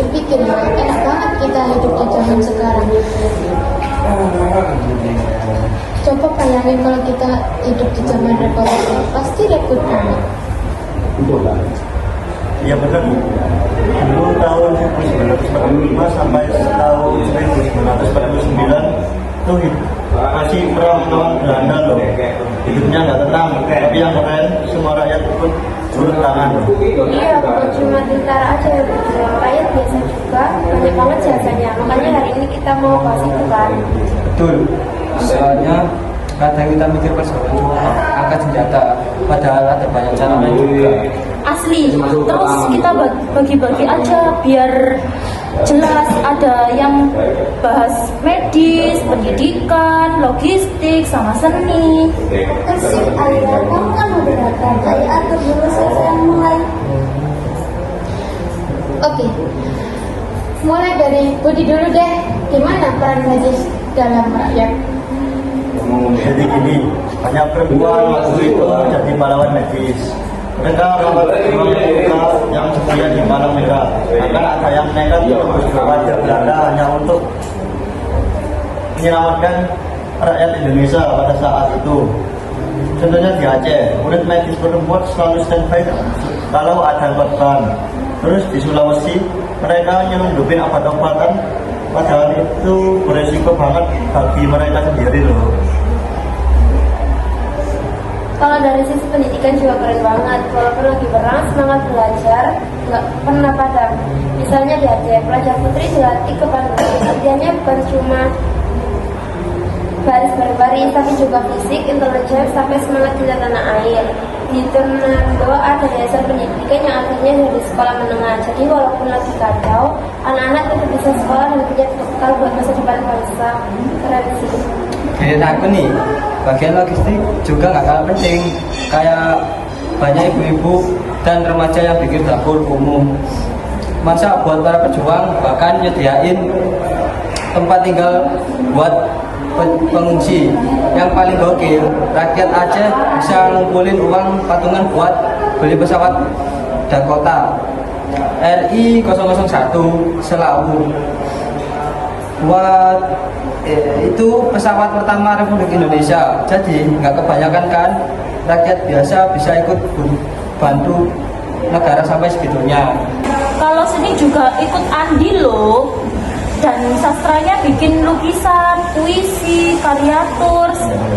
pikir-pikir ya, enak banget kita hidup di zaman sekarang. Coba bayangin kalau kita hidup di zaman revolusi, pasti repot banget. Iya benar. Dulu tahun 1945 sampai tahun 1949 itu masih perang melawan Belanda loh. Hidupnya nggak tenang. Tapi yang keren semua rakyat ikut turun tangan. Iya, bukan cuma tentara aja yang berjuang, rakyat biasa juga banyak banget jasanya. Makanya hari ini kita mau bahas itu kan. Betul. Soalnya kadang kita mikir persoalan cuma angkat senjata, padahal ada banyak cara lain juga. Asli, terus kita bagi-bagi aja biar jelas. Ada yang bahas medis, pendidikan, logistik, sama seni. Kasih ayah, kamu kan moderator, saya atur dulu saya mulai. Oke, mulai dari Budi dulu deh. Gimana peran medis dalam rakyat? Jadi gini, banyak perempuan waktu itu jadi pahlawan medis. Mereka rawat luka yang setia di malam merah. Bahkan ada yang nekat wajah Belanda hanya untuk menyelamatkan rakyat Indonesia pada saat itu. Contohnya di Aceh, unit medis perempuan selalu standby kalau ada korban. Terus di Sulawesi, mereka nyelundupin obat-obatan, padahal itu beresiko banget bagi mereka sendiri loh. Kalau dari sisi pendidikan juga keren banget. Walaupun lagi perang, semangat belajar nggak pernah padam. Misalnya di Aceh, pelajar putri dilatih kepandaian. Artinya bukan cuma baris baris, tapi juga fisik, intelijen, sampai semangat cinta tanah air. Di Ternando ada yayasan pendidikan yang akhirnya dari sekolah menengah. Jadi walaupun lagi kacau, anak-anak tetap bisa sekolah dan punya bekal buat masa depan bangsa. Keren sih. Kayak aku nih, bagian logistik juga nggak kalah penting. Kayak banyak ibu-ibu dan remaja yang bikin dapur umum. Masa buat para pejuang bahkan nyediain tempat tinggal buat pengungsi. Yang paling gokil, rakyat Aceh bisa ngumpulin uang patungan buat beli pesawat Dakota RI-001 Selawu. Buat itu pesawat pertama Republik Indonesia. Jadi nggak kebanyakan kan rakyat biasa bisa ikut bantu negara sampai segitunya. Kalau seni juga ikut andil loh. Dan sastranya bikin lukisan, puisi, karyatur,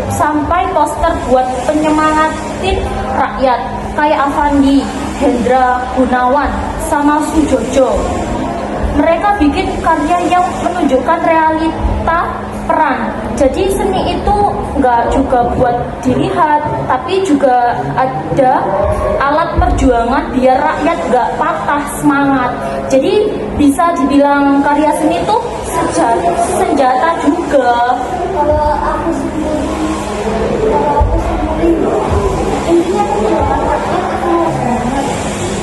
sampai poster buat penyemangatin rakyat kayak Avandi, Hendra Gunawan, sama Sujojo. Mereka bikin karya yang menunjukkan realita peran. Jadi seni itu nggak juga buat dilihat, tapi juga ada alat perjuangan biar rakyat nggak patah semangat. Jadi bisa dibilang karya seni itu senjata juga. Kalau aku sendiri intinya perjuangan rakyat itu banget.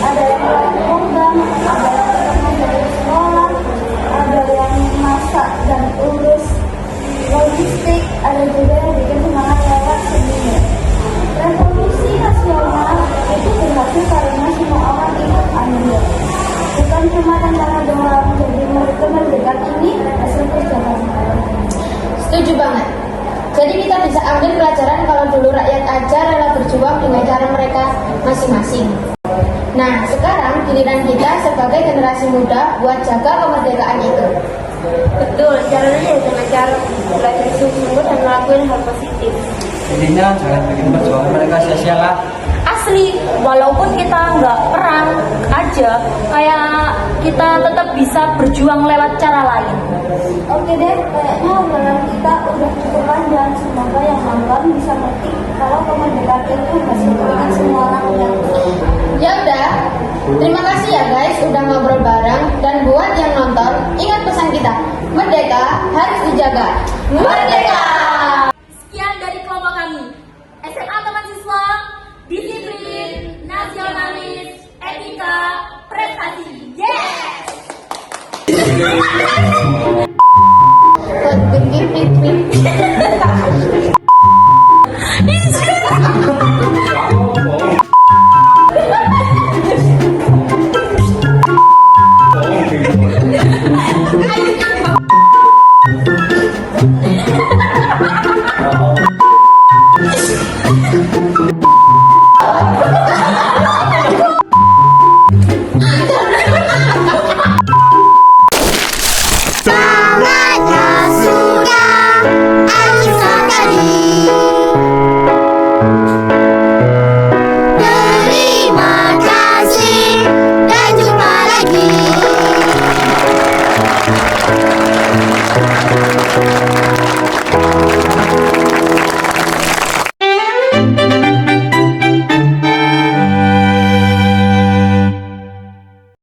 Ada yang melakukan program, ada yang mengajar sekolah, ada yang masak dan urus logistik, ada juga yang bikin semangat lewat seni. Revolusi nasional itu berhasil karena semua orang ikut andil. Bukan cuma tentara doang, jadi kemerdekaan ini hasil perjuangan. Setuju banget. Jadi kita bisa ambil pelajaran kalau dulu rakyat aja rela berjuang dengan cara mereka masing-masing. Nah, sekarang giliran kita sebagai generasi muda buat jaga kemerdekaan itu. Betul, caranya ya dengan cara belajar sungguh-sungguh dan melakukan hal positif. Intinya jangan bikin perjuangan mereka sia-sia lah. Asli, walaupun kita nggak perang aja, kayak kita tetap bisa berjuang lewat cara lain. Oke deh, kayaknya obrolan kita udah cukup panjang. Semoga yang nonton bisa ngerti kalau kemerdekaan itu hasil keringat semua rakyat. Ya udah, terima kasih ya guys udah ngobrol bareng. Dan buat yang nonton, ingat pesan kita, merdeka harus dijaga. Merdeka! Sekian dari kelompok kami, SMA Teman Siswa, Disiplin, Nasionalis, Etika, Prestasi. Yes! Buat bikin